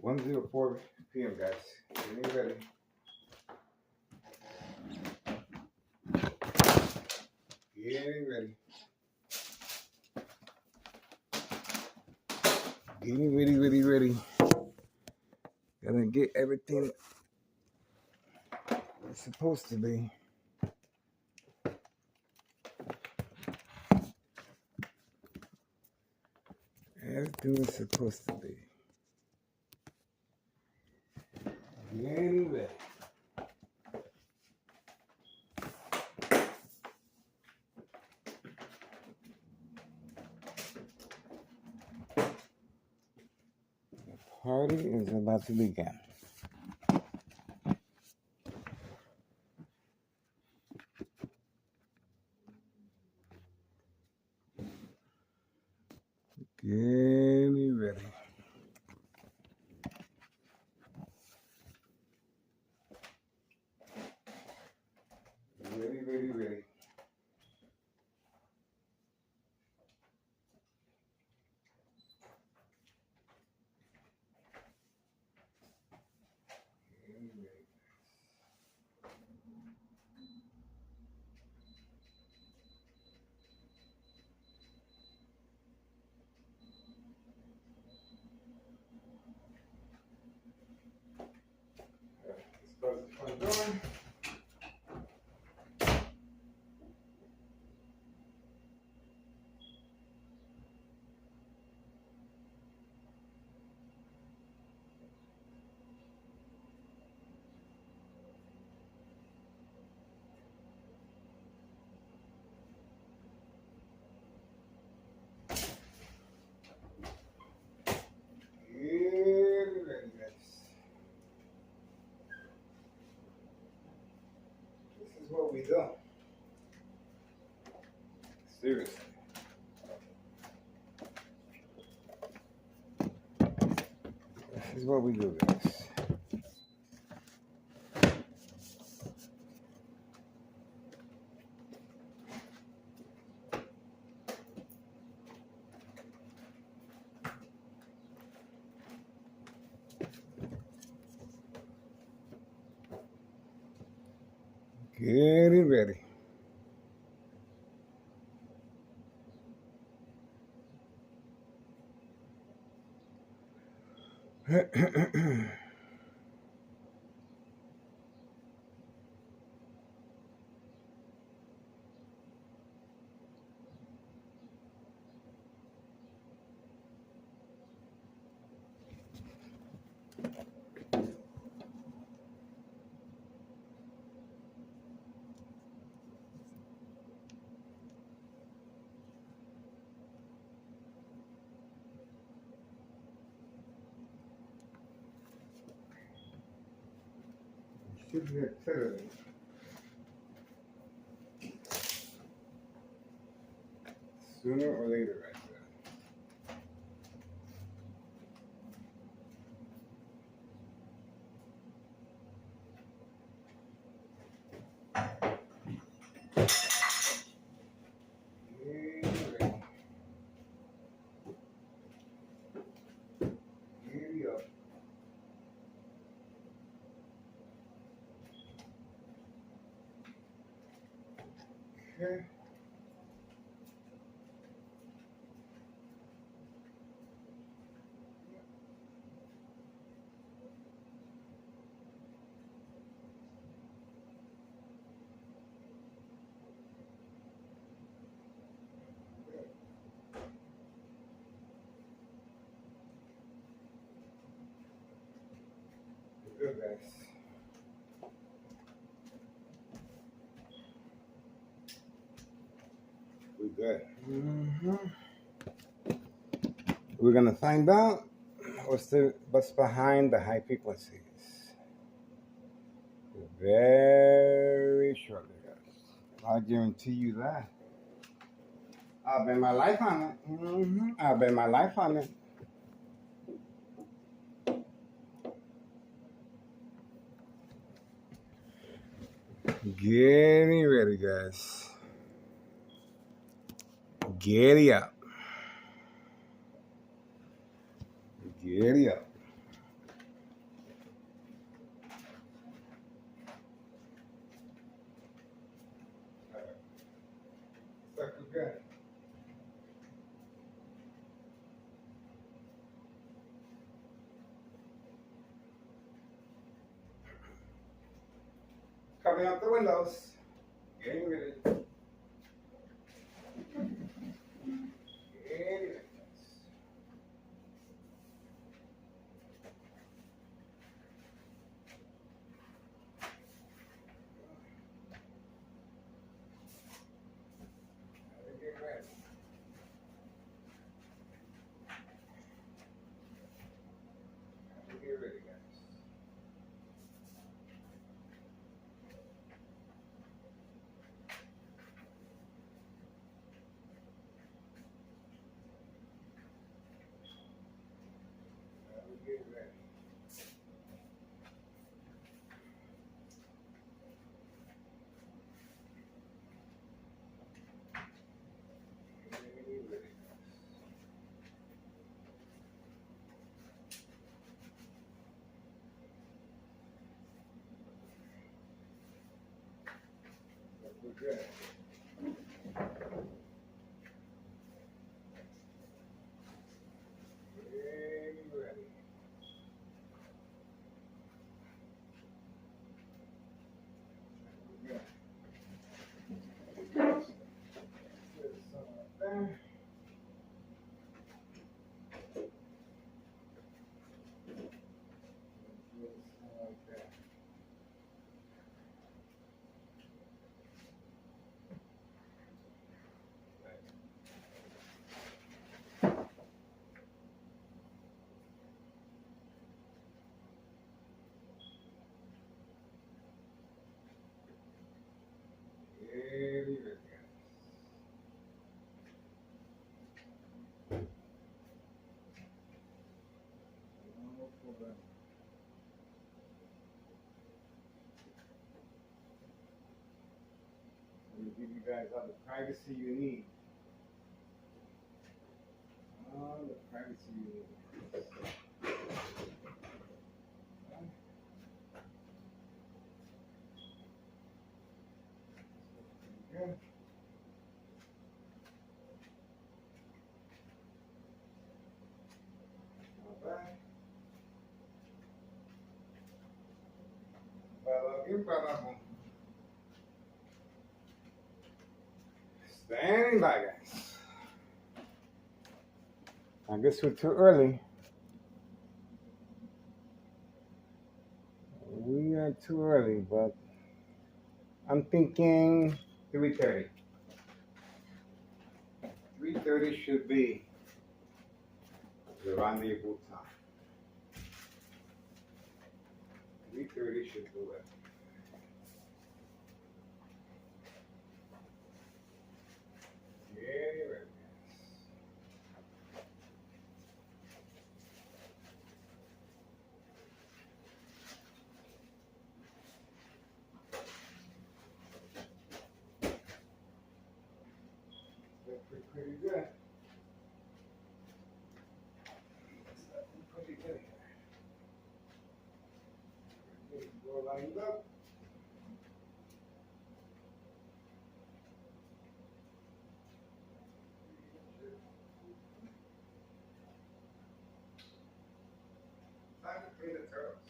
1:04 p.m. guys. Getting ready. Getting ready. Getting ready. Gotta get everything it's supposed to be. Everything is supposed to be. Getting ready. The party is about to begin. Getting ready. Ready. Let's close the front door. Getting ready, guys. This is what we do. Seriously. This is what we do, guys. Getting ready. Should be accelerating. Sooner or later, right there. Giddy up. Okay. We're good, guys. We're good. We're gonna find out what's behind the high frequencies very shortly, guys. I guarantee you that. I'll bet my life on it. I'll bet my life on it. Getting ready, guys. Giddy up. Giddy up. Good. Covering up the windows. Getting ready. Getting ready. Get ready. Get ready, guys. Get ready. Get ready. We're good. Getting ready. We're good. Put some up there. Put some up there. Getting ready, guys. No problem. I'm gonna give you guys all the privacy you need. All the privacy you need. Good. All right. Bada. Standing by, guys. I guess we're too early. We are too early, but I'm thinking 3:30. 3:30 should be the rendezvous time. 3:30 should do it. Yeah, right. That's pretty good. That's pretty good. Go lined up. Time to pay the turtles.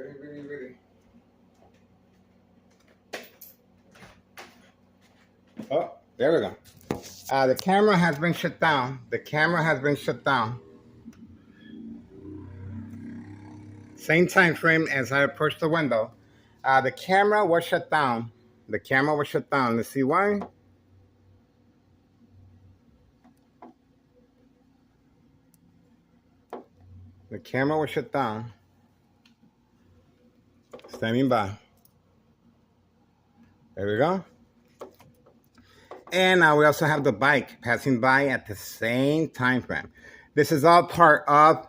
Really. Oh, there we go. The camera has been shut down. The camera has been shut down. Same time frame as I approached the window. The camera was shut down. The camera was shut down. Let's see why. The camera was shut down. Standing by. There we go. And we also have the bike passing by at the same time frame. This is all part of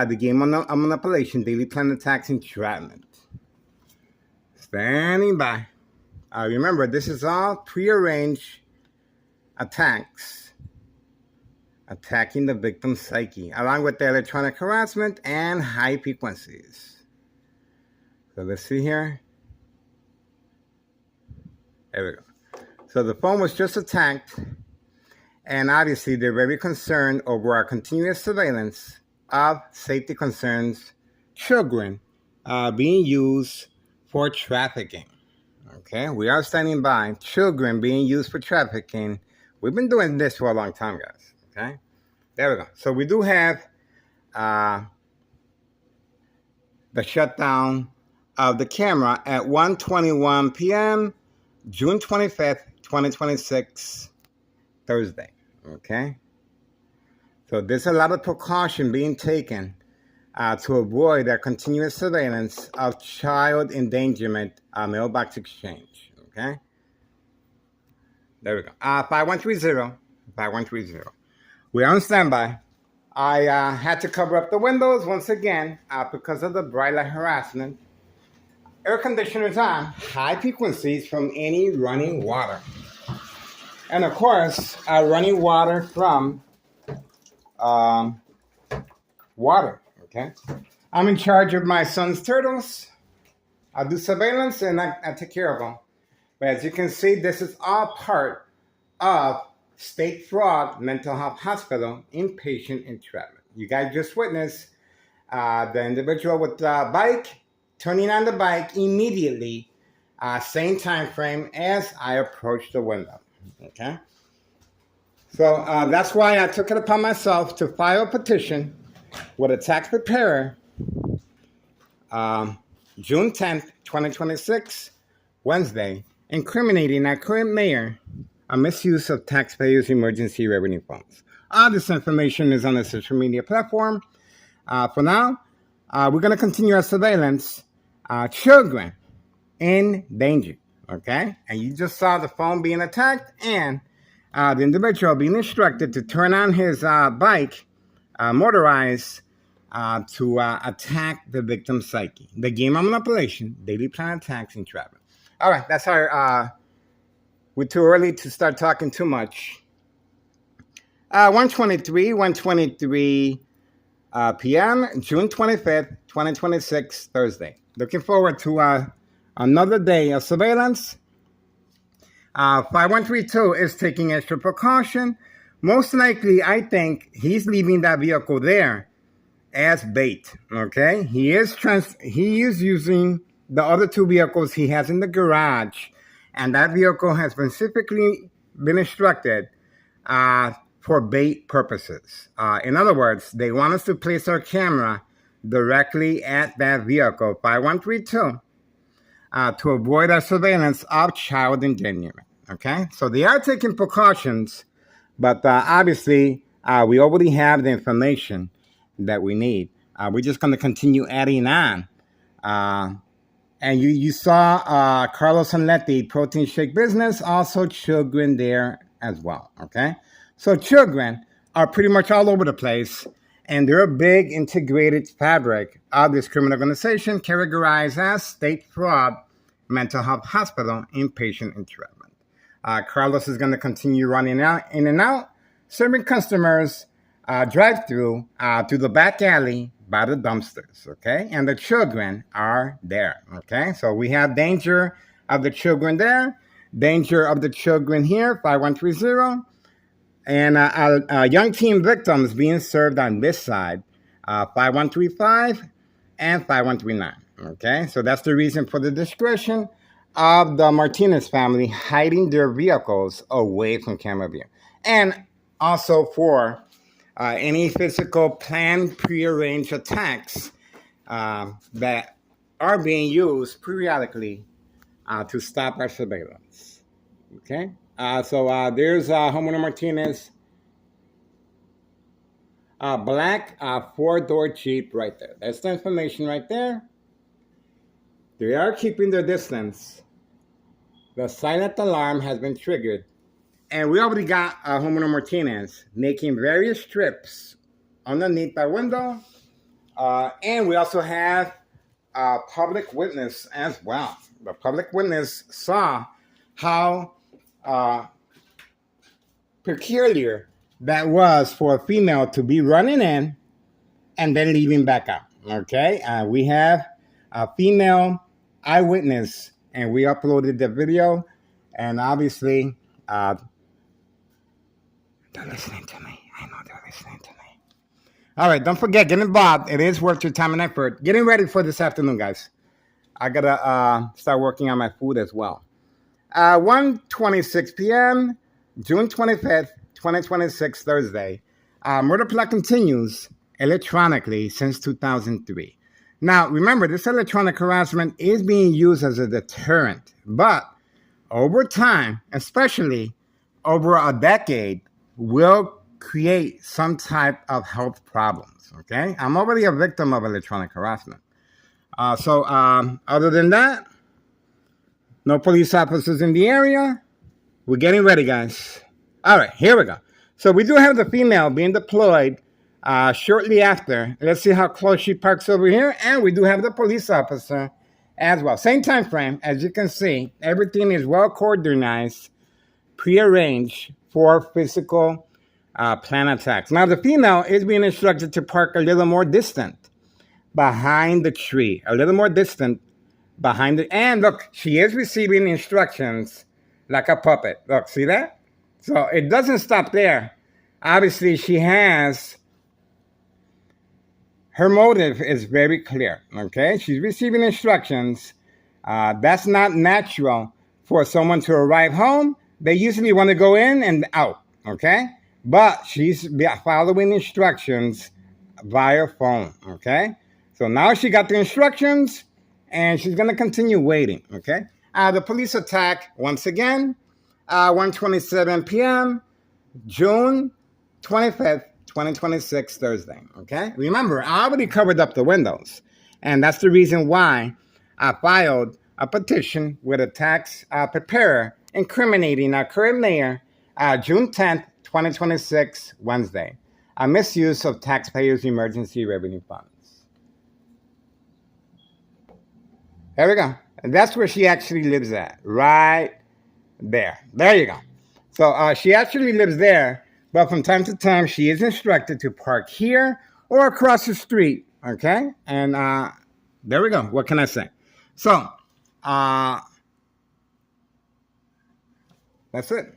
the game of manipulation, daily plan attacks, entrapment. Standing by. Remember, this is all prearranged attacks, attacking the victim's psyche, along with the electronic harassment and high frequencies. So let's see here. There we go. So the phone was just attacked, and obviously they're very concerned over our continuous surveillance of safety concerns, children being used for trafficking. Okay, we are standing by. Children being used for trafficking. We've been doing this for a long time, guys. Okay, there we go. So we do have the shutdown of the camera at 1:21 p.m., June 25th, 2026, Thursday. Okay, so there's a lot of precaution being taken to avoid that continuous surveillance of child endangerment mailbox exchange. Okay, there we go. 5130. We're on standby. I had to cover up the windows once again because of the bright light harassment. Air conditioners on, high frequencies from any running water. And of course, running water from water. Okay, I'm in charge of my son's turtles. I do surveillance and I take care of them. But as you can see, this is all part of State Fraud Mental Health Hospital inpatient entrapment. You guys just witnessed the individual with the bike turning on the bike immediately, same time frame as I approached the window. Okay, so that's why I took it upon myself to file a petition with a tax preparer, June 10th, 2026, Wednesday, incriminating our current mayor a misuse of taxpayers' emergency revenue funds. All this information is on the social media platform. For now, we're going to continue our surveillance. Children in danger, okay? And you just saw the phone being attacked and the individual being instructed to turn on his bike, motorized, to attack the victim's psyche. The game of manipulation, daily plan attacks, entrapment. All right, that's our, we're too early to start talking too much. 1:23 p.m., June 25th, 2026, Thursday. Looking forward to another day of surveillance. 5132 is taking extra precaution. Most likely, I think he's leaving that vehicle there as bait. Okay, he is using the other two vehicles he has in the garage, and that vehicle has specifically been instructed for bait purposes. In other words, they want us to place our camera directly at that vehicle, 5132, to avoid our surveillance of child endangerment. Okay, so they are taking precautions, but obviously we already have the information that we need. We're just going to continue adding on. And you saw Carlos Anletti, Protein Shake Business, also children there as well. Okay, so children are pretty much all over the place, and they're a big integrated fabric of this criminal organization categorized as State Fraud Mental Health Hospital inpatient entrapment. Carlos is going to continue running out, in and out, serving customers drive-through through the back alley by the dumpsters, okay? And the children are there, okay? So we have danger of the children there, danger of the children here, 5130, and young teen victims being served on this side, 5135 and 5139, Okay, so that's the reason for the discretion of the Martinez family hiding their vehicles away from camera view. And also for any physical planned prearranged attacks that are being used periodically to stop our surveillance. Okay, so there's homeowner Martinez, black 4-door Jeep right there. That's the information right there. They are keeping their distance. The silent alarm has been triggered. And we already got homeowner Martinez making various trips underneath that window. And we also have a public witness as well. The public witness saw how peculiar that was for a female to be running in and then leaving back out. Okay, we have a female eyewitness, and we uploaded the video. And obviously, they're listening to me. I know they're listening to me. All right, don't forget, get involved. It is worth your time and effort. Getting ready for this afternoon, guys. I gotta start working on my food as well. 1:26 p.m., June 25th, 2026, Thursday. Murder plot continues electronically since 2003. Now, remember, this electronic harassment is being used as a deterrent, but over time, especially over a decade, will create some type of health problems, okay? I'm already a victim of electronic harassment. Other than that, no police officers in the area. We're getting ready, guys. All right, here we go. So we do have the female being deployed shortly after. Let's see how close she parks over here. And we do have the police officer as well. Same time frame. As you can see, everything is well coordinated, prearranged for physical plan attacks. Now, the female is being instructed to park a little more distant behind the tree. A little more distant behind it. And look, she is receiving instructions like a puppet. Look, see that? So it doesn't stop there. Obviously, she has, her motive is very clear, okay? She's receiving instructions. That's not natural for someone to arrive home. They usually want to go in and out, okay? But she's following instructions via phone, okay? So now she got the instructions, and she's going to continue waiting, okay? The police attack, once again, 1:27 p.m., June 25th, 2026, Thursday, okay? Remember, I already covered up the windows, and that's the reason why I filed a petition with a tax preparer incriminating our current mayor, June 10th, 2026, Wednesday, a misuse of taxpayers' emergency revenue funds. There we go. And that's where she actually lives at, right there. There you go. So she actually lives there, but from time to time, she is instructed to park here or across the street, okay? And there we go. What can I say? So that's it.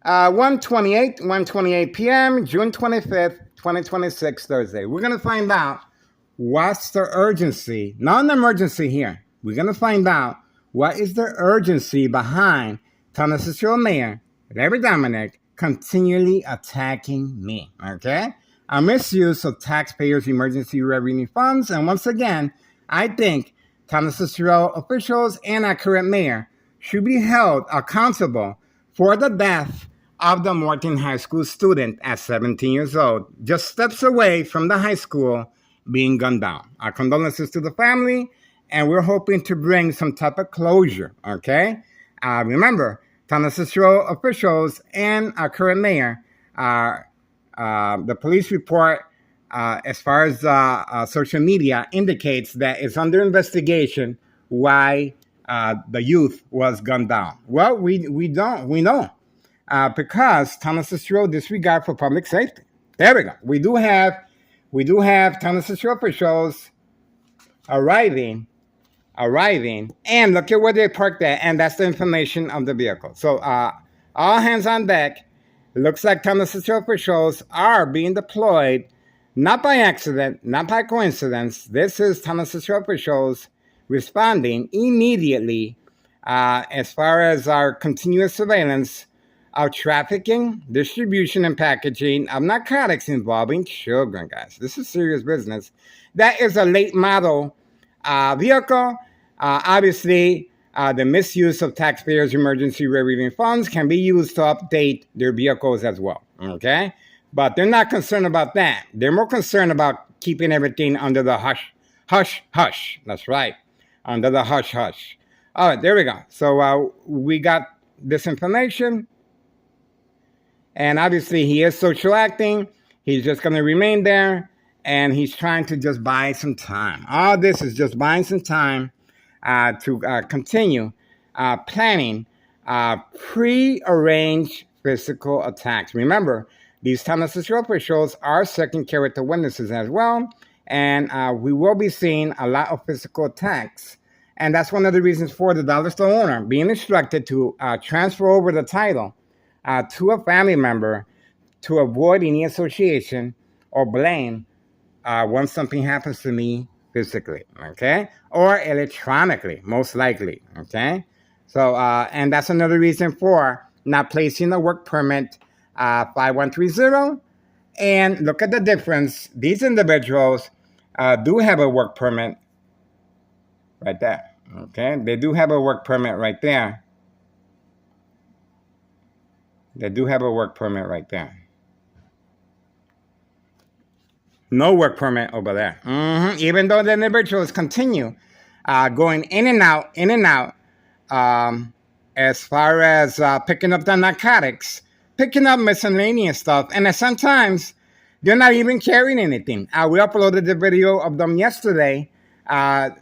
1:28 p.m., June 25th, 2026, Thursday. We're going to find out what's the urgency, not an emergency here. We're going to find out what is the urgency behind Thomas Cicero Mayor, Larry Dominic, continually attacking me, okay? A misuse of taxpayers' emergency revenue funds. And once again, I think Thomas Cicero officials and our current mayor should be held accountable for the death of the Morton High School student at 17 years old, just steps away from the high school being gunned down. Our condolences to the family, and we're hoping to bring some type of closure, okay? Remember, Thomas Cicero officials and our current mayor, the police report, as far as social media, indicates that it's under investigation why the youth was gunned down. Well, we know. Because Thomas Cicero disregard for public safety. There we go. We do have Thomas Cicero officials arriving, and look at where they parked at, and that's the information of the vehicle. So all hands on deck. Looks like Thomas Cicero officials are being deployed Not by accident, not by coincidence. This is Thomas officials responding immediately as far as our continuous surveillance of trafficking, distribution, and packaging of narcotics involving children, guys. This is serious business. That is a late model vehicle. Obviously, the misuse of taxpayers' emergency relief funds can be used to update their vehicles as well, okay? But they're not concerned about that. They're more concerned about keeping everything under the hush, hush, hush. That's right, under the hush, hush. All right, there we go. So we got this information. And obviously, he is social acting. He's just going to remain there. And he's trying to just buy some time. All this is just buying some time to continue planning pre-arranged physical attacks. Remember, these Thomas officials are second character witnesses as well. And we will be seeing a lot of physical attacks. And that's one of the reasons for the dollar store owner being instructed to transfer over the title to a family member to avoid any association or blame once something happens to me physically, okay? Or electronically, most likely, okay? So, and that's another reason for not placing a work permit 5130. And look at the difference. These individuals do have a work permit right there, okay? They do have a work permit right there. They do have a work permit right there. No work permit over there. Even though the individuals continue going in and out, as far as picking up the narcotics, picking up miscellaneous stuff, and sometimes they're not even carrying anything. We uploaded the video of them yesterday,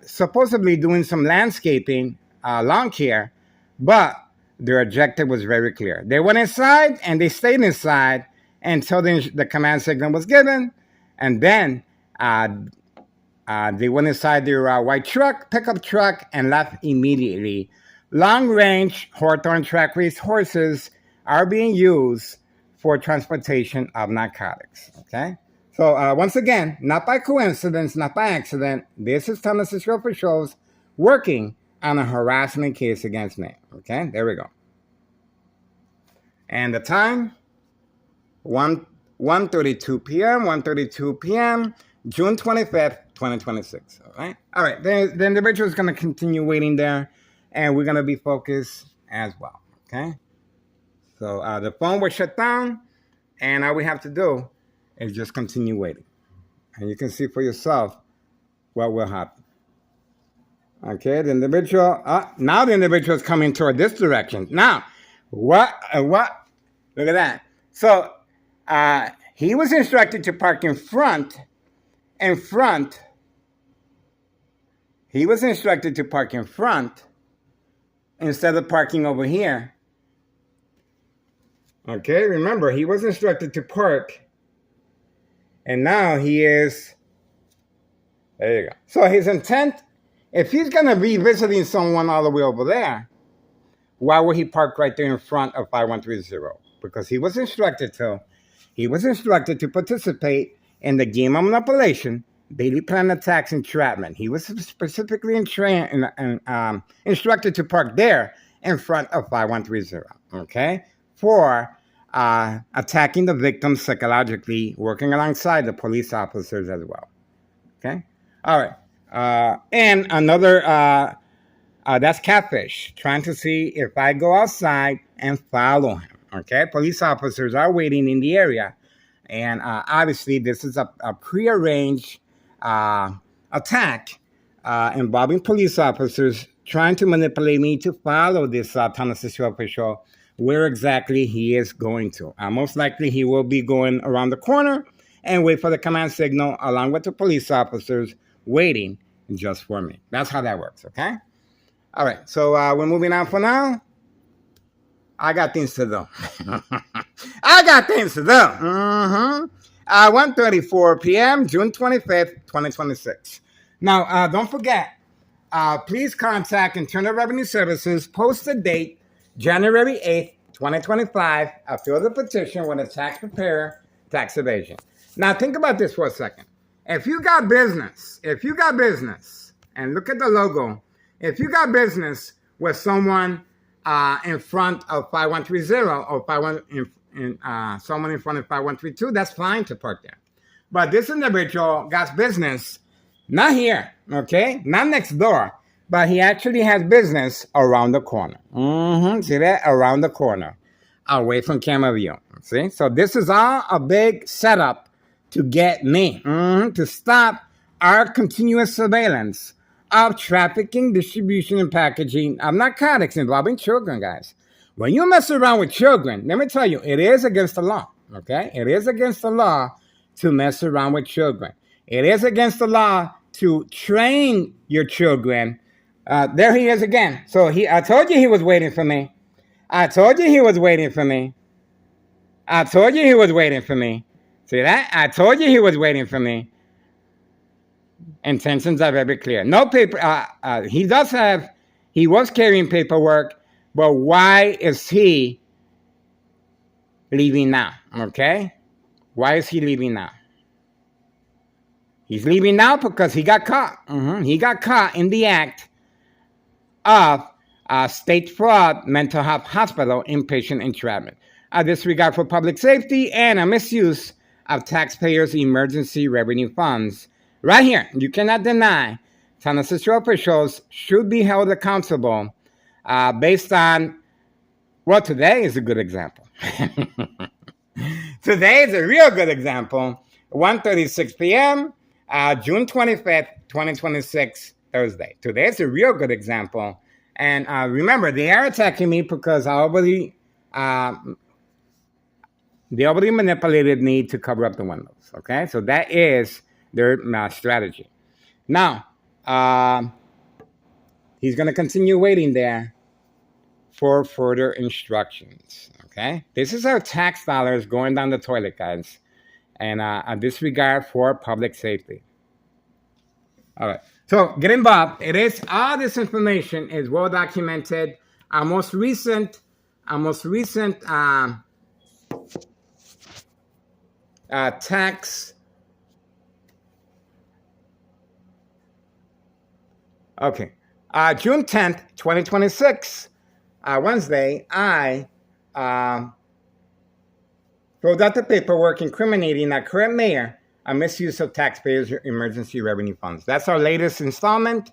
supposedly doing some landscaping, lawn care, but their objective was very clear. They went inside and they stayed inside until the command signal was given. And then they went inside their white truck, pickup truck, and left immediately. Long-range Hawthorne track race horses are being used for transportation of narcotics. Okay? So once again, not by coincidence, not by accident, this is Thomas officials working on a harassment case against me. Okay? There we go. And the time, 1:32 p.m., 1:32 p.m., June 25th, 2026. All right. The individual is going to continue waiting there, and we're going to be focused as well. Okay? So the phone was shut down, and all we have to do is just continue waiting. And you can see for yourself what will happen. Okay, the individual, now the individual is coming toward this direction. Now, what? Look at that. So, he was instructed to park in front. He was instructed to park in front instead of parking over here. Okay, remember, he was instructed to park. And now he is, there you go. So his intent, if he's going to be visiting someone all the way over there, why would he park right there in front of 5130? Because he was instructed to. He was instructed to participate in the game of manipulation, daily plan attacks, entrapment. He was specifically instructed to park there in front of 5130, okay, for attacking the victim psychologically, working alongside the police officers as well. Okay? All right. And another, that's catfish, trying to see if I go outside and follow him. Okay? Police officers are waiting in the area. And obviously, this is a prearranged attack involving police officers trying to manipulate me to follow this Thomas official where exactly he is going to. Most likely, he will be going around the corner and wait for the command signal along with the police officers waiting just for me. That's how that works, okay? All right, so we're moving on for now. I got things to do. I got things to do. 1:34 p.m., June 25th, 2026. Now, don't forget, please contact Internal Revenue Services, post the date, January 8th, 2025. Fill the petition with a tax preparer, tax evasion. Now think about this for a second. If you got business, and look at the logo, if you got business with someone in front of 5130 or someone in front of 5132, that's fine to park there. But this individual got business not here, okay, not next door, but he actually has business around the corner. See that? Around the corner, away from camera view. See? So this is all a big setup to get me, to stop our continuous surveillance of trafficking, distribution, and packaging of narcotics involving children, guys. When you mess around with children, let me tell you, it is against the law, okay? It is against the law to mess around with children. It is against the law to train your children. There he is again. So I told you he was waiting for me. I told you he was waiting for me. I told you he was waiting for me. See that? I told you he was waiting for me. Intentions are very clear. No paper. He was carrying paperwork, but why is he leaving now? Okay? Why is he leaving now? He's leaving now because he got caught. He got caught in the act of state fraud, mental health hospital, inpatient entrapment, a disregard for public safety, and a misuse of taxpayers' emergency revenue funds. Right here, you cannot deny San Francisco officials should be held accountable based on, well, today is a good example. Today is a real good example. 1:36 p.m., June 25th, 2026, Thursday. Today is a real good example. And remember, they are attacking me because they already manipulated me to cover up the windows. Okay, so that is their strategy. Now, he's going to continue waiting there for further instructions. Okay, this is our tax dollars going down the toilet, guys, and a disregard for public safety. All right, so get involved. It is all this information is well documented. Our most recent tax. Okay, June 10th, 2026, Wednesday, I filled out the paperwork incriminating our current mayor a misuse of taxpayers' emergency revenue funds. That's our latest installment,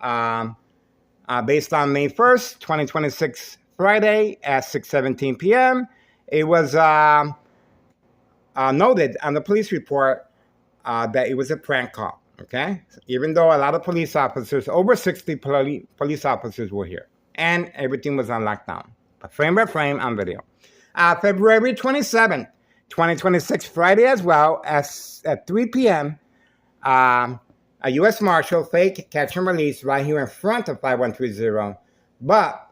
based on May 1st, 2026, Friday at 6:17 p.m. It was noted on the police report that it was a prank call. Okay, even though a lot of police officers, over 60 police officers were here, and everything was on lockdown, but frame by frame on video. February 27th, 2026, Friday as well, at 3 p.m., a U.S. Marshal, fake catch and release right here in front of 5130, but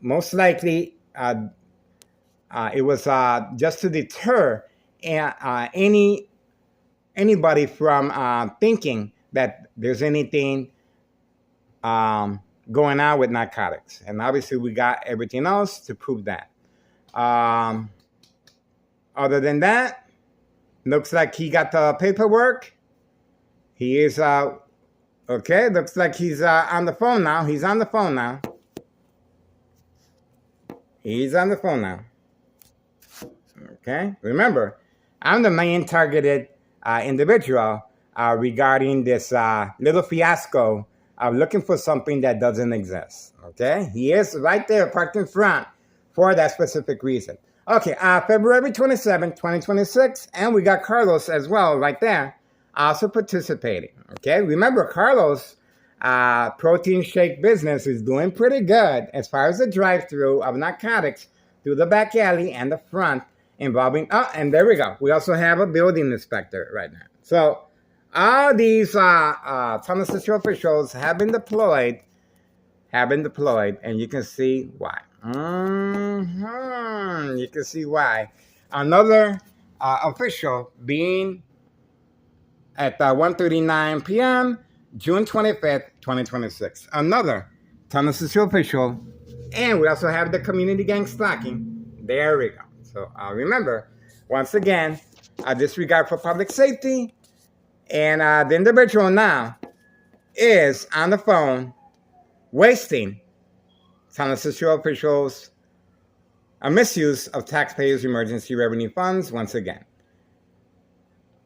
most likely it was just to deter anybody from thinking that there's anything going on with narcotics. And obviously we got everything else to prove that. Other than that, looks like he got the paperwork. He is, okay, looks like he's on the phone now. He's on the phone now. He's on the phone now. Okay, remember, I'm the main targeted individual regarding this little fiasco of looking for something that doesn't exist. Okay, he is right there parked in front for that specific reason. Okay, February 27th, 2026, and we got Carlos as well right there, also participating. Okay, remember Carlos' protein shake business is doing pretty good as far as the drive-through of narcotics through the back alley and the front involving, and there we go. We also have a building inspector right now. So all these San Francisco officials have been deployed, and you can see why. You can see why. Another official being at 1:39 p.m., June 25th, 2026. Another San Francisco official, and we also have the community gang stalking. There we go. So remember, once again, disregard for public safety. And the individual now is on the phone wasting San Francisco officials a misuse of taxpayers' emergency revenue funds once again.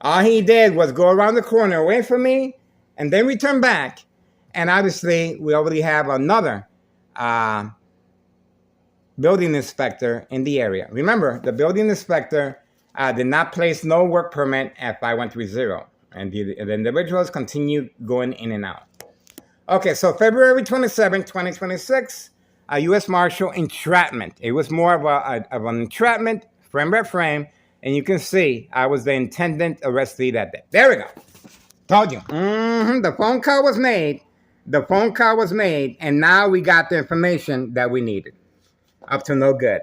All he did was go around the corner away from me and then return back. And obviously, we already have another building inspector in the area. Remember, the building inspector did not place no work permit at 5130. And the individuals continued going in and out. Okay, so February 27, 2026, a U.S. Marshal entrapment. It was more of an entrapment, frame by frame. And you can see I was the intended arrestee that day. There we go. Told you. The phone call was made. The phone call was made. And now we got the information that we needed. Up to no good.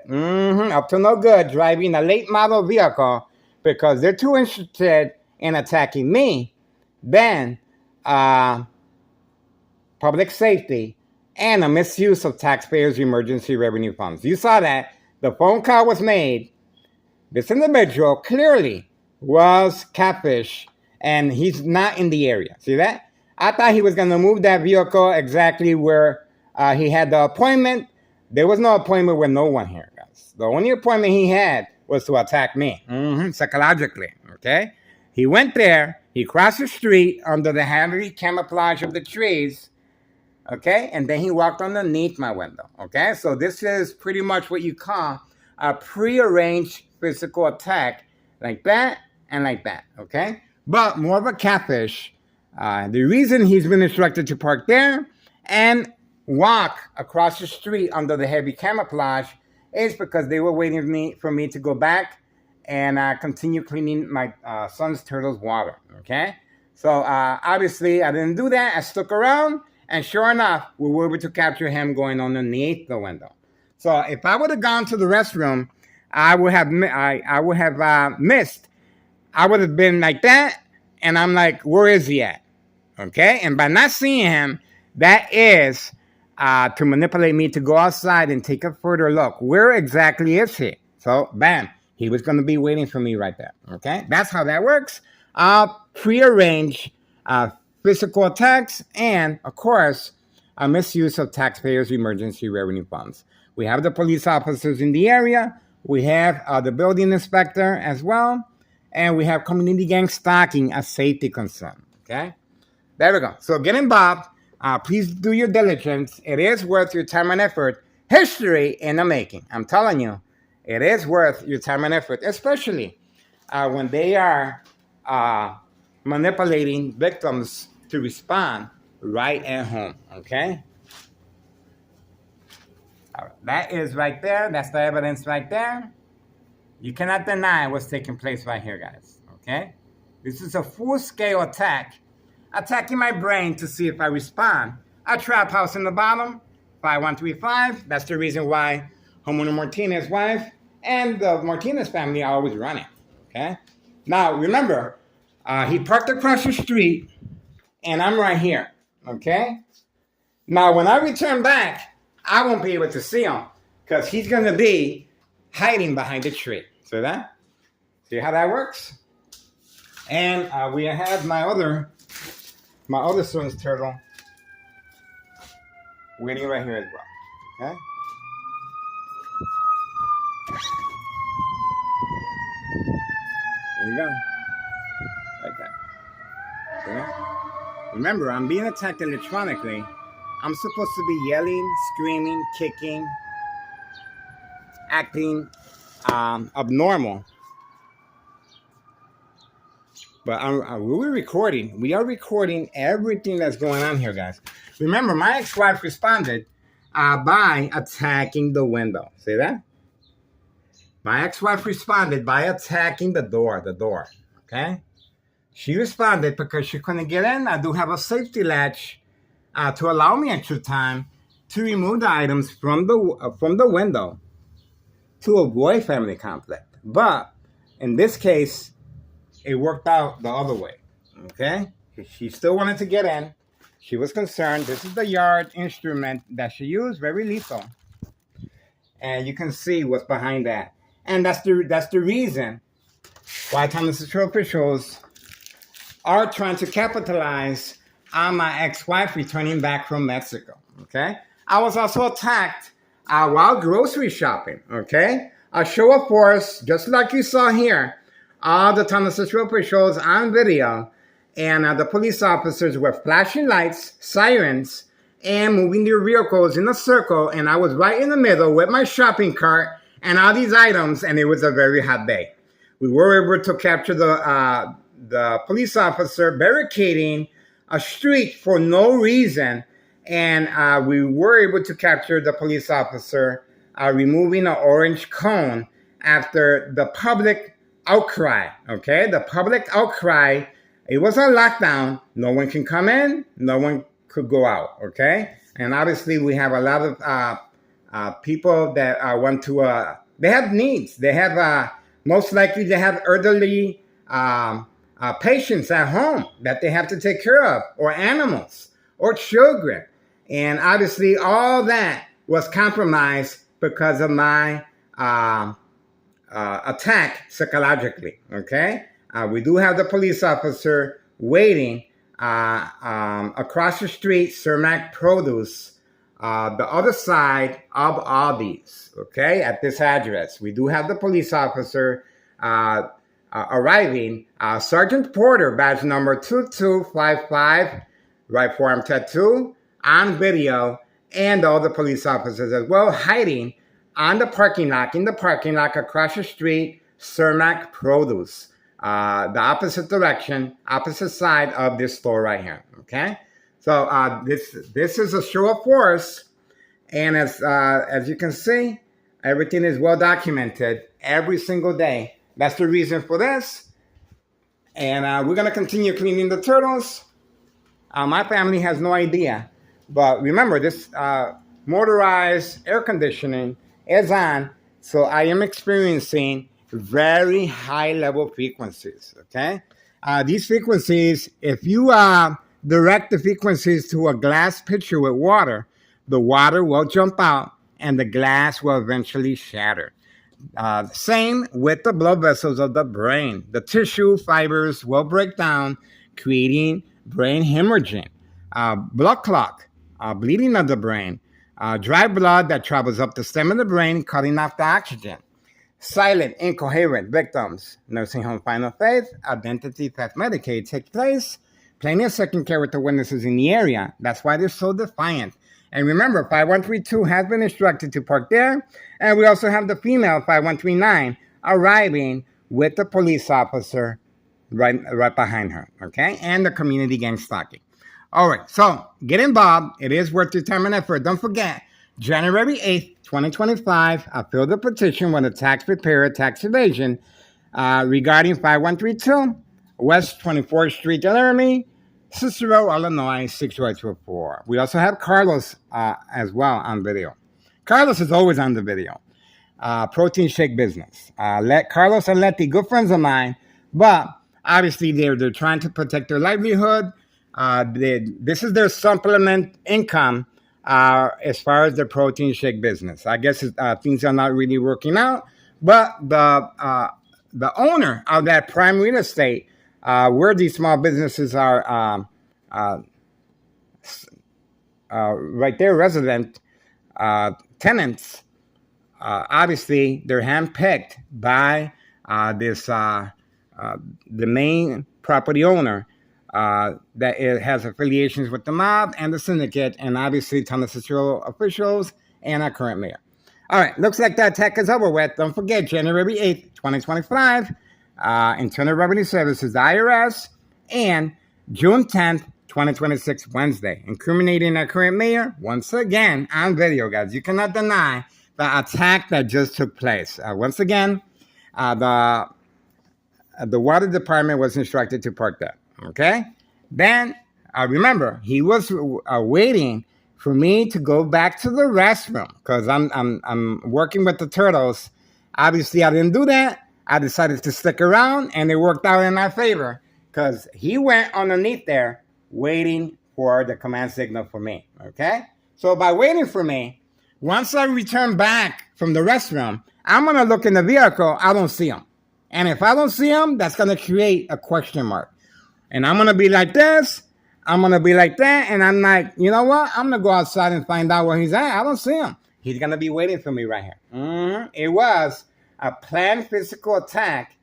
Up to no good driving a late model vehicle because they're too interested in attacking me than public safety and a misuse of taxpayers' emergency revenue funds. You saw that. The phone call was made. This individual clearly was catfish, and he's not in the area. See that? I thought he was going to move that vehicle exactly where he had the appointment. There was no appointment with no one here, guys. The only appointment he had was to attack me, psychologically, okay? He went there. He crossed the street under the heavy camouflage of the trees, okay? And then he walked underneath my window, okay? So this is pretty much what you call a prearranged physical attack, like that and like that, okay? But more of a catfish. The reason he's been instructed to park there and walk across the street under the heavy camouflage is because they were waiting for me to go back and continue cleaning my son's turtle's water, okay? So obviously I didn't do that. I stuck around, and sure enough, we were able to capture him going underneath the window. So if I would have gone to the restroom, I would have missed. I would have been like that, and I'm like, where is he at? Okay? And by not seeing him, that is to manipulate me to go outside and take a further look. Where exactly is he? So, bam, he was going to be waiting for me right there. Okay? That's how that works. Prearrange physical attacks and, of course, a misuse of taxpayers' emergency revenue funds. We have the police officers in the area. We have the building inspector as well. And we have community gang stalking a safety concern. Okay? There we go. So get involved. Please do your diligence. It is worth your time and effort. History in the making. I'm telling you, it is worth your time and effort, especially when they are manipulating victims to respond right at home. Okay? That is right there. That's the evidence right there. You cannot deny what's taking place right here, guys. Okay? This is a full-scale attack. Attacking my brain to see if I respond. A trap house in the bottom. 5135. That's the reason why Homeowner Martinez's wife and the Martinez family are always running. Okay? Now, remember, he parked across the street, and I'm right here. Okay? Now, when I return back, I won't be able to see him because he's going to be hiding behind the tree. See that? See how that works? And we have my other son's turtle waiting right here as well. Okay? There you go. Like that. Okay? Remember, I'm being attacked electronically. I'm supposed to be yelling, screaming, kicking, acting abnormal. But we're recording. We are recording everything that's going on here, guys. Remember, my ex-wife responded by attacking the window. See that? My ex-wife responded by attacking the door. Okay? She responded because she couldn't get in. I do have a safety latch to allow me extra time to remove the items from the window to avoid family conflict. But in this case, it worked out the other way. Okay? She still wanted to get in. She was concerned. This is the yard instrument that she used, very lethal. And you can see what's behind that. And that's the reason why Thomas Central officials are trying to capitalize on my ex-wife returning back from Mexico. Okay, I was also attacked while grocery shopping. Okay, a show of force, just like you saw here, all the Thomas Central officials on video, and the police officers were flashing lights, sirens, and moving their vehicles in a circle. And I was right in the middle with my shopping cart and all these items, and it was a very hot day. We were able to capture the police officer barricading a street for no reason, and we were able to capture the police officer removing an orange cone after the public outcry. Okay, the public outcry. It was a lockdown. No one can come in. No one could go out. Okay, and obviously we have a lot of people that want to. They have needs. They have most likely they have elderly patients at home that they have to take care of, or animals, or children, and obviously all that was compromised because of my attack psychologically. Okay, we do have the police officer waiting across the street, Cermak Produce, the other side of Aldi's. Okay, at this address, we do have the police officer arriving. Sergeant Porter, badge number 2255, right forearm tattoo, on video, and all the police officers as well, hiding on the parking lot, in the parking lot across the street, Cermak Produce, the opposite direction, opposite side of this store right here. Okay, so this is a show of force, and as you can see, everything is well documented every single day. That's the reason for this, and we're gonna continue cleaning the turtles. My family has no idea, but remember, this motorized air conditioning is on, so I am experiencing very high level frequencies. Okay, these frequencies, if you direct the frequencies to a glass pitcher with water, the water will jump out and the glass will eventually shatter. Same with the blood vessels of the brain. The tissue fibers will break down, creating brain hemorrhaging, blood clot, bleeding of the brain, dry blood that travels up the stem of the brain, cutting off the oxygen. Silent, incoherent victims, nursing home final faith, identity theft Medicaid take place. Plenty of second character witnesses in the area. That's why they're so defiant. And remember, 5132 has been instructed to park there. And we also have the female 5139 arriving with the police officer right behind her. Okay? And the community gang stalking. All right. So get involved. It is worth your time and effort. Don't forget, January 8th, 2025, I filled a petition with a tax preparer, tax evasion, regarding 5132 West 24th Street, Laramie, Cicero, Illinois, 62824. We also have Carlos as well on video. Carlos is always on the video. Protein shake business. Carlos and Letty, good friends of mine, but obviously they're trying to protect their livelihood. This is their supplement income as far as the protein shake business. I guess things are not really working out, but the owner of that prime real estate, where these small businesses are right there, resident tenants, obviously they're handpicked by the main property owner that it has affiliations with the mob and the syndicate, and obviously Thomas Central officials and our current mayor. All right, looks like that attack is over with. Don't forget, January 8th, 2025, Internal Revenue Services, the IRS, and June 10th, 2026, Wednesday, incriminating our current mayor once again on video, guys. You cannot deny the attack that just took place. Once again, the water department was instructed to park that. Okay? Then, remember, he was waiting for me to go back to the restroom because I'm working with the turtles. Obviously, I didn't do that. I decided to stick around, and it worked out in my favor because he went underneath there waiting for the command signal for me. Okay? So by waiting for me, once I return back from the restroom, I'm going to look in the vehicle. I don't see him. And if I don't see him, that's going to create a question mark. And I'm going to be like this. I'm going to be like that. And I'm like, you know what? I'm going to go outside and find out where he's at. I don't see him. He's going to be waiting for me right here. It was a planned physical attack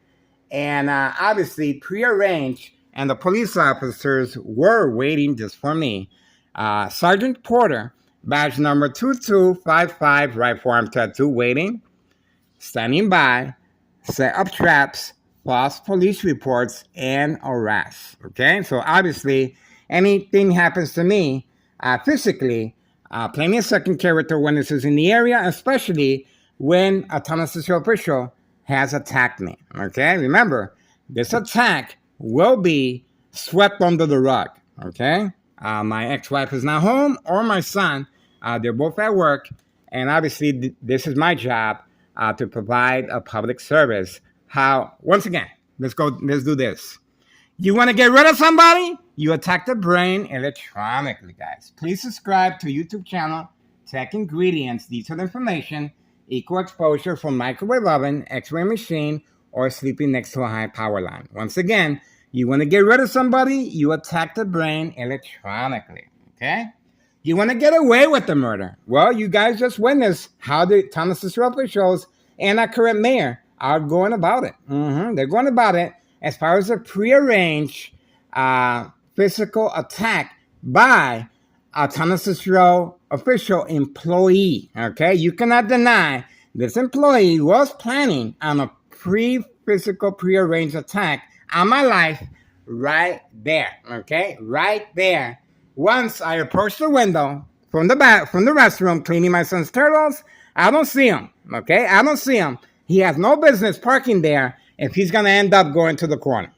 and obviously prearranged. And the police officers were waiting just for me. Sergeant Porter, badge number 2255, right forearm tattoo, waiting, standing by, set up traps, false police reports, and arrests. Okay, so obviously, anything happens to me physically, plenty of second character witnesses in the area, especially when a Thomas Cicero official has attacked me. Okay, remember, this attack will be swept under the rug. Okay, my ex-wife is not home, or my son. They're both at work, and obviously, this is my job to provide a public service. How? Once again, let's do this. You want to get rid of somebody? You attack the brain electronically, guys. Please subscribe to YouTube channel Tech Ingredients. Detailed information, equal exposure from microwave oven, X-ray machine, or sleeping next to a high power line. Once again, you want to get rid of somebody? You attack the brain electronically. Okay? You want to get away with the murder? Well, you guys just witnessed how the Thomas Cicero officials and our current mayor are going about it. They're going about it as far as a prearranged physical attack by a Thomas Cicero official employee. Okay, you cannot deny this employee was planning on a physical prearranged attack on my life right there. Okay, right there. Once I approach the window from the restroom cleaning my son's turtles, I don't see him. Okay, I don't see him. He has no business parking there if he's going to end up going to the corner.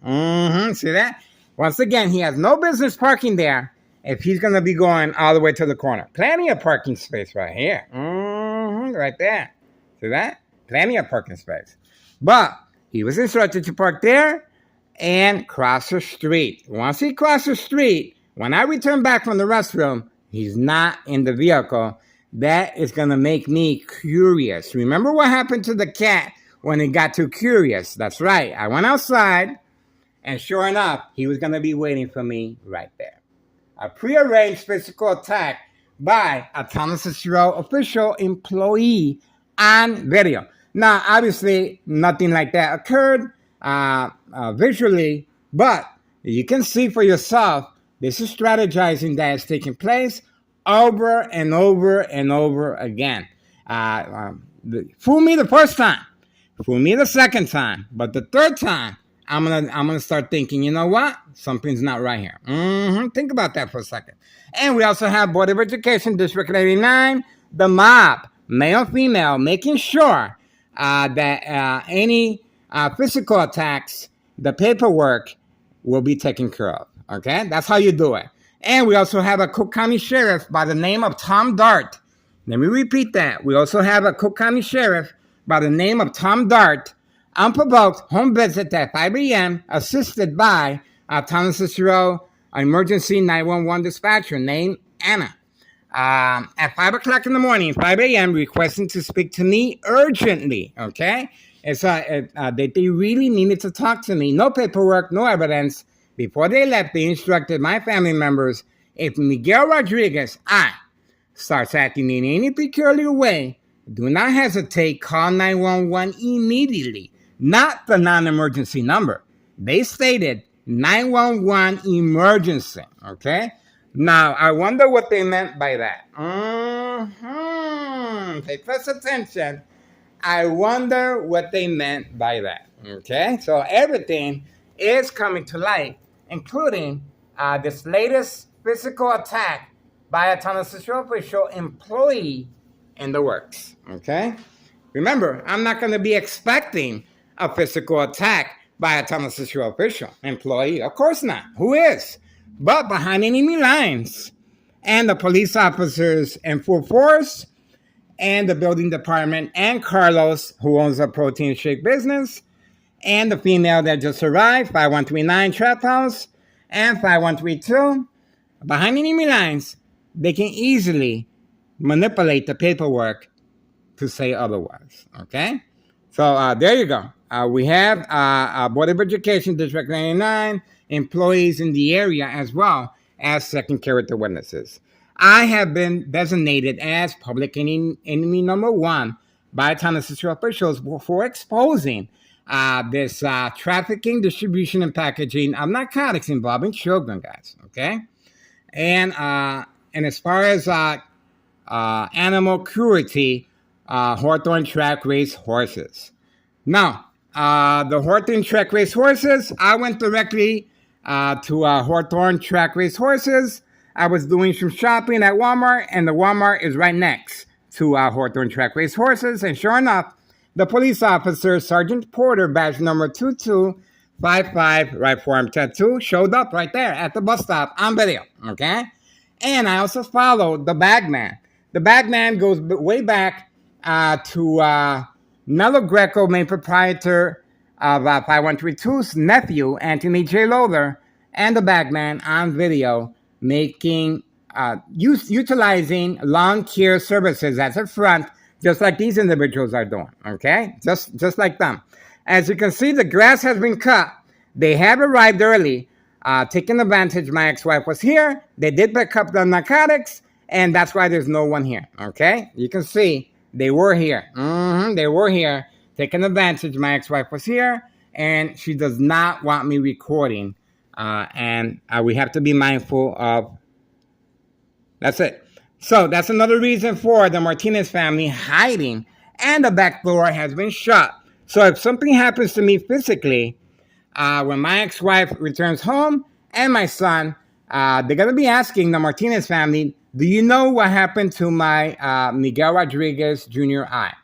See that? Once again, he has no business parking there if he's going to be going all the way to the corner. Plenty of parking space right here. Right there. See that? Plenty of parking space. But he was instructed to park there and cross the street. Once he crossed the street, when I return back from the restroom, he's not in the vehicle. That is going to make me curious. Remember what happened to the cat when it got too curious? That's right. I went outside, and sure enough, he was going to be waiting for me right there. A prearranged physical attack by a Thomas Cicero official employee on video. Now, obviously, nothing like that occurred visually, but you can see for yourself, this is strategizing that is taking place over and over and over again. Fool me the first time, fool me the second time, but the third time, I'm gonna start thinking, you know what? Something's not right here. Think about that for a second. And we also have Board of Education, District 89, the mob, male, female, making sure that any physical attacks, the paperwork will be taken care of. Okay, that's how you do it. And we also have a Cook County Sheriff by the name of Tom Dart. Let me repeat that. We also have a Cook County Sheriff by the name of Tom Dart, unprovoked home visit at 5 a.m., assisted by a Thomas Cicero emergency 911 dispatcher named Anna. At 5 o'clock in the morning, 5 a.m., requesting to speak to me urgently, okay? They really needed to talk to me. No paperwork, no evidence. Before they left, they instructed my family members, if Miguel Rodriguez, starts acting in any peculiar way, do not hesitate, call 911 immediately. Not the non-emergency number. They stated 911 emergency, okay? Now, I wonder what they meant by that. Pay close attention. I wonder what they meant by that, okay? So everything is coming to light, including this latest physical attack by a Thomas Cicero official employee in the works, okay? Remember, I'm not going to be expecting a physical attack by a Thomas Cicero official employee. Of course not. Who is? But behind enemy lines, and the police officers in full force, and the building department, and Carlos, who owns a protein shake business, and the female that just arrived, 5139 Trap House, and 5132. Behind enemy lines, they can easily manipulate the paperwork to say otherwise, okay? So there you go. We have Board of Education District 99 employees in the area as well as second character witnesses. I have been designated as public enemy number one by Tennessee officials for exposing this trafficking, distribution, and packaging of narcotics involving children, guys. Okay, and as far as animal cruelty, Hawthorne track race horses. Now, the Hawthorne track race horses, I went directly to Hawthorne track race horses. I was doing some shopping at Walmart, and the Walmart is right next to Hawthorne track race horses. And sure enough, the police officer, Sergeant Porter, badge number 2255, right forearm tattoo, showed up right there at the bus stop on video. Okay? And I also followed the bagman. The bagman goes way back to Nello Greco, main proprietor of 5132's nephew, Anthony J. Lothar, and the bagman on video making utilizing lawn care services at the front, just like these individuals are doing. Okay, just like them. As you can see, the grass has been cut. They have arrived early, taking advantage. My ex-wife was here. They did pick up the narcotics, and that's why there's no one here. Okay, you can see they were here. They were here, taking advantage. My ex-wife was here, and she does not want me recording. And we have to be mindful of. That's it. So that's another reason for the Martinez family hiding, and the back door has been shut. So if something happens to me physically, when my ex-wife returns home and my son, they're going to be asking the Martinez family, do you know what happened to my Miguel Rodriguez Jr. eye?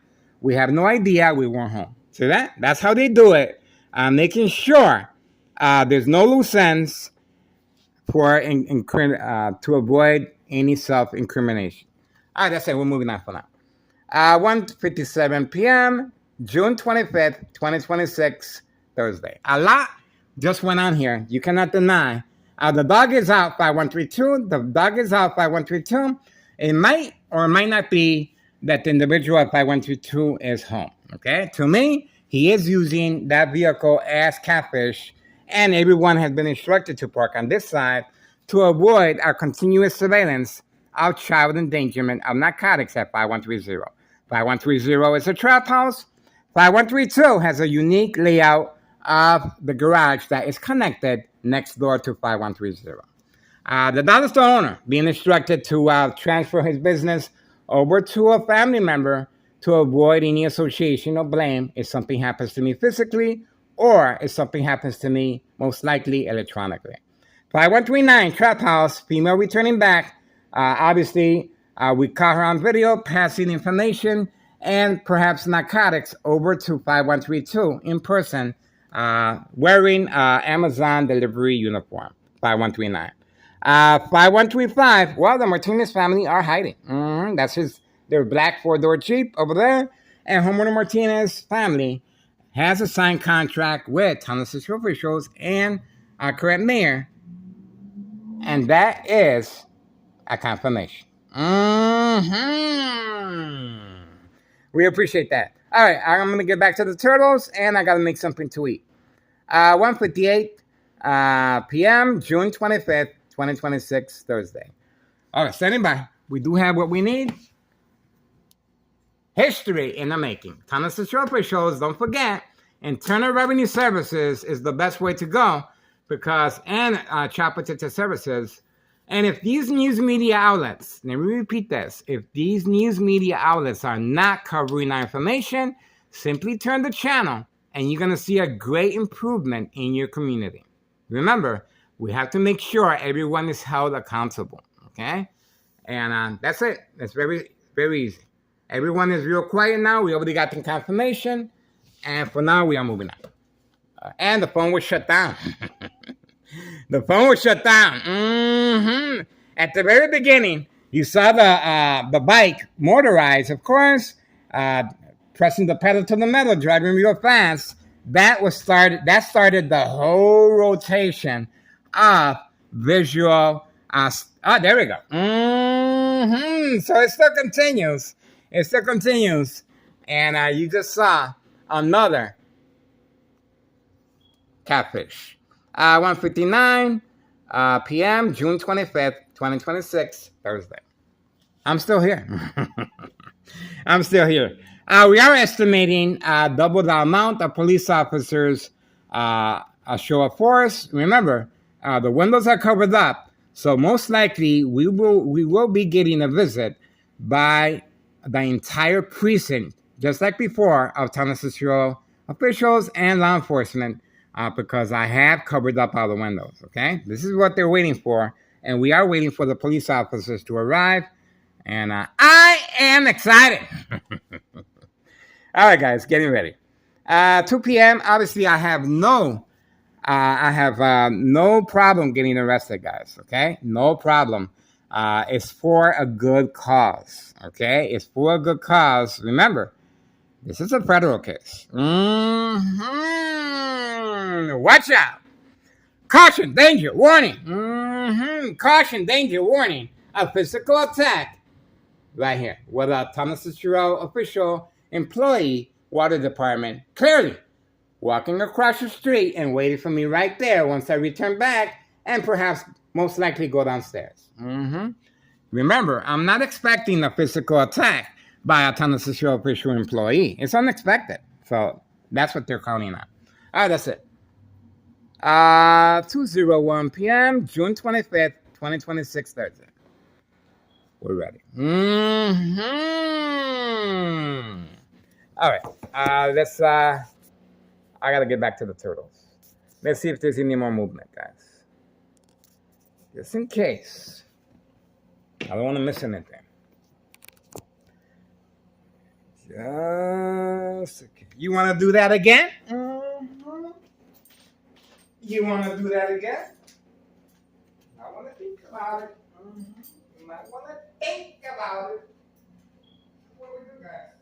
We have no idea. We weren't home. See that? That's how they do it. Making sure there's no loose ends for to avoid any self-incrimination. All right, that's it. We're moving on for now. 1:57 p.m., June 25th, 2026, Thursday. A lot just went on here. You cannot deny. The dog is out, 5132. The dog is out, 5132. It might or might not be that the individual at 5132 is home. Okay? To me, he is using that vehicle as catfish, and everyone has been instructed to park on this side to avoid our continuous surveillance of child endangerment of narcotics at 5130. 5130 is a trap house. 5132 has a unique layout of the garage that is connected next door to 5130. The dollar store owner being instructed to transfer his business over to a family member to avoid any association or blame if something happens to me physically, or if something happens to me, most likely electronically. 5139, Trap House, female returning back. Obviously, we caught her on video, passing information and perhaps narcotics over to 5132 in person, wearing Amazon delivery uniform, 5139. 5135, well, the Martinez family are hiding. That's their black four-door Jeep over there. And homeowner Martinez family has a signed contract with Tennessee officials and our current mayor. And that is a confirmation. We appreciate that. All right, I'm going to get back to the turtles, and I got to make something to eat. 1:58 p.m., June 25th, 2026, Thursday. All right, standing by. We do have what we need. History in the making. Tennessee officials, don't forget, Internal Revenue Services is the best way to go. Because, and Child Protective Services, and if these news media outlets, let me repeat this, if these news media outlets are not covering our information, simply turn the channel and you're going to see a great improvement in your community. Remember, we have to make sure everyone is held accountable, okay? And that's it. It's very, very easy. Everyone is real quiet now. We already got the confirmation, and for now, we are moving on. And the phone was shut down. The phone was shut down. At the very beginning, you saw the bike motorized, of course, pressing the pedal to the metal, driving real fast. That started the whole rotation of visual. There we go. So it still continues. And you just saw another catfish. 1:59 p.m., June 25th, 2026, Thursday. I'm still here. I'm still here. We are estimating double the amount of police officers show up for us. Remember, the windows are covered up, so most likely we will be getting a visit by the entire precinct, just like before, of San Francisco officials and law enforcement, because I have covered up all the windows. Okay, this is what they're waiting for, and we are waiting for the police officers to arrive. And I am excited. All right, guys, getting ready. 2 p.m. Obviously, I have no problem getting arrested, guys. Okay, no problem. It's for a good cause. Okay, it's for a good cause. Remember, this is a federal case. Watch out! Caution, danger, warning. Caution, danger, warning. A physical attack. Right here, with a Thomas Cicero official, employee, water department, clearly walking across the street and waiting for me right there once I return back and perhaps most likely go downstairs. Remember, I'm not expecting a physical attack by a Thomas Cicero official employee. It's unexpected. So that's what they're counting on. All right, that's it. 2:01 p.m., June 25th, 2026, Thursday. We're ready. All right. Let's. I gotta get back to the turtles. Let's see if there's any more movement, guys. Just in case. I don't want to miss anything. Just okay. You want to do that again? You want to do that again? I want to think about it. You might want to think about it. What do we do, guys?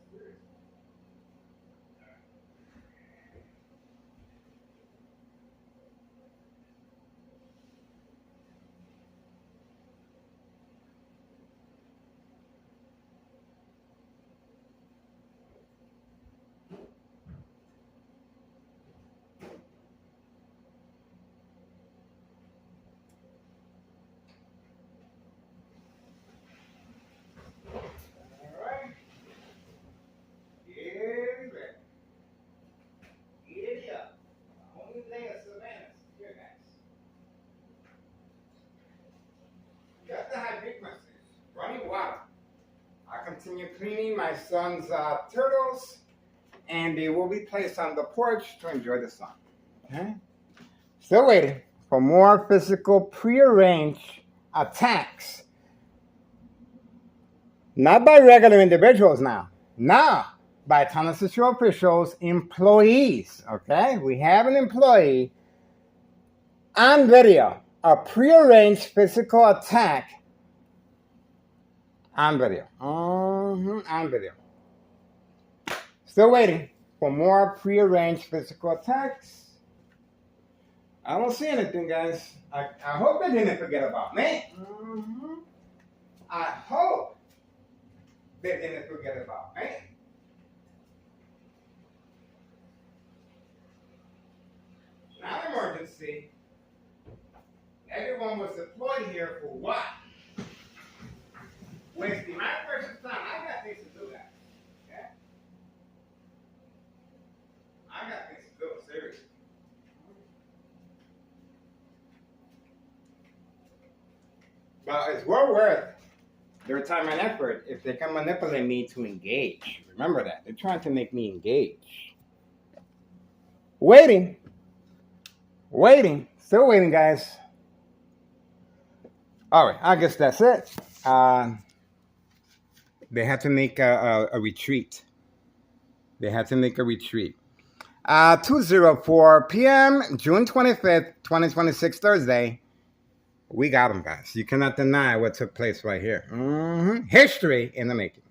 Continue cleaning my son's turtles, and they will be placed on the porch to enjoy the sun. Okay? Still waiting for more physical prearranged attacks. Not by regular individuals now. No, by Thomas Cicero officials, employees. Okay? We have an employee on video, a prearranged physical attack on video. On video. Still waiting for more prearranged physical attacks. I don't see anything, guys. I hope they didn't forget about me. I hope they didn't forget about me. Not emergency. Everyone was deployed here for what? Wasting my precious time. I got things to do, guys. Okay? I got things to do, seriously. But it's well worth their time and effort if they can manipulate me to engage. Remember that. They're trying to make me engage. Waiting. Still waiting, guys. All right, I guess that's it. They had to make a retreat. 2:04 p.m., June 25th, 2026, Thursday. We got them, guys. You cannot deny what took place right here. History in the making.